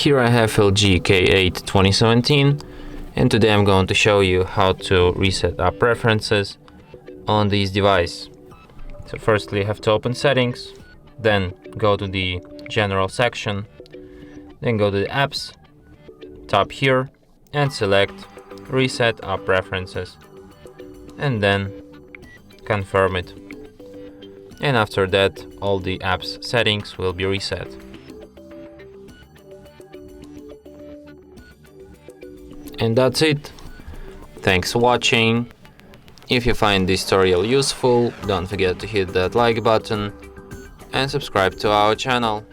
Here I have LG K8 2017, and today I'm going to show you how to reset our preferences on this device. So firstly you have to open settings, then go to the general section, then go to the apps, tap here and select reset our preferences, and then confirm it. And after that all the apps settings will be reset. And that's it. Thanks for watching. If you find this tutorial useful, don't forget to hit that like button and subscribe to our channel.